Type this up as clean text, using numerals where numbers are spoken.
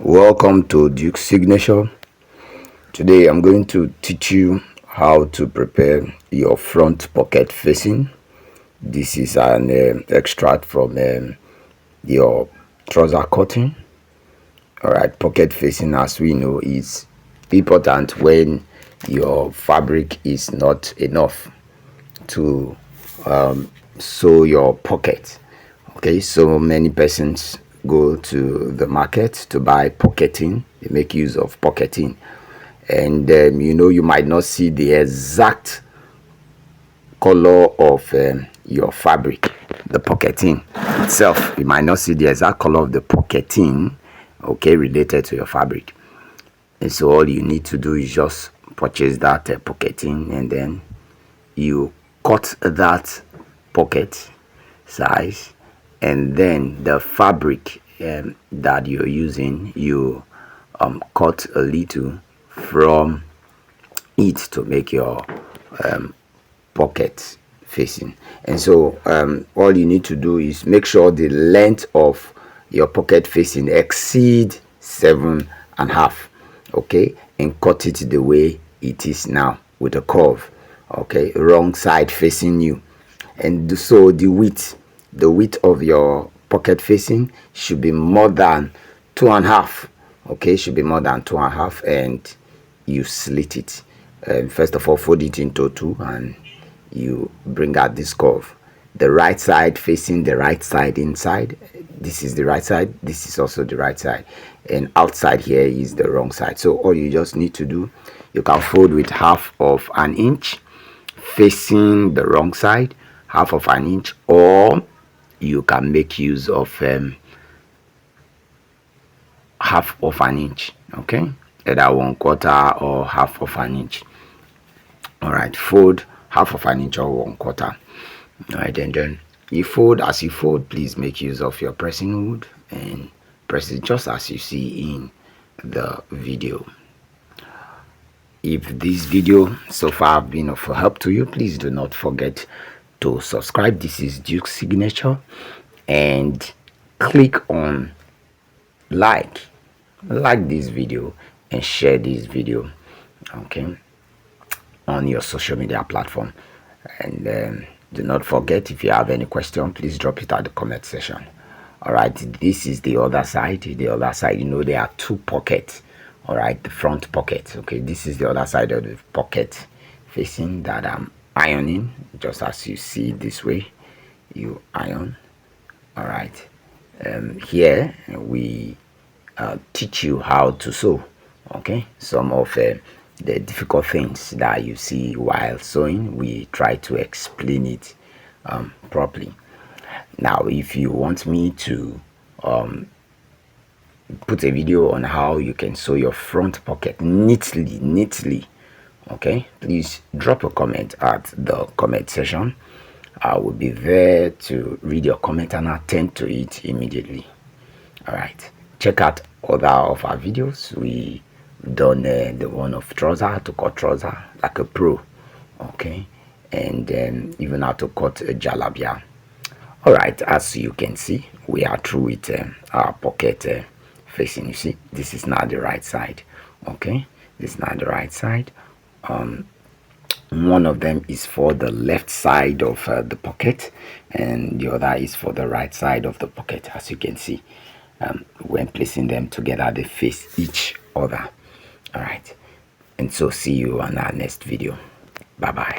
Welcome to Duke's Signature. Today I'm going to teach you how to prepare your front pocket facing. This is an extract from your trouser cutting. Alright, pocket facing, as we know, is important when your fabric is not enough to sew your pocket. Okay, so many persons go to the market to buy pocketing. They make use of pocketing, and you might not see the exact color of your fabric, the pocketing itself. You might not see the exact color of the pocketing, okay, related to your fabric. And so all you need to do is just purchase that pocketing, and then you cut that pocket size, and then the fabric that you're using, you cut a little from it to make your pocket facing. And so all you need to do is make sure the length of your pocket facing exceed 7.5, okay, and cut it the way it is now with a curve, okay, wrong side facing you. And so the width of your pocket facing should be more than 2.5, okay, should be more than 2.5, and you slit it. First of all, fold it into two, and you bring out this curve. The right side facing the right side inside. This is the right side, this is also the right side, and outside here is the wrong side. So all you just need to do, you can fold with 1/2 an inch facing the wrong side, 1/2 an inch, or you can make use of 1/2 an inch, okay, either 1/4 or 1/2 an inch. All right, fold 1/2 an inch or 1/4. All right, and then you fold. As you fold, please make use of your pressing wood and press it just as you see in the video. If this video so far have been of help to you, please do not forget to subscribe. This is Duke's Signature, and click on like this video and share this video, okay, on your social media platform. And do not forget, if you have any question, please drop it at the comment section. All right, this is the other side. There are two pockets. All right, the front pocket, okay, this is the other side of the pocket facing that I'm ironing, just as you see this way. You iron. All right, here we teach you how to sew, okay. Some of the difficult things that you see while sewing, we try to explain it properly. Now, if you want me to put a video on how you can sew your front pocket neatly, okay, please drop a comment at the comment section. I will be there to read your comment and attend to it immediately. All right, check out other of our videos. We done the one of trouser, to cut trouser like a pro, okay, and even how to cut a jalabia. All right, as you can see, we are through with our pocket facing. You see, this is now the right side, okay, this is now the right side. One of them is for the left side of the pocket, and the other is for the right side of the pocket. As you can see, when placing them together, they face each other. All right, and so see you on our next video. Bye bye.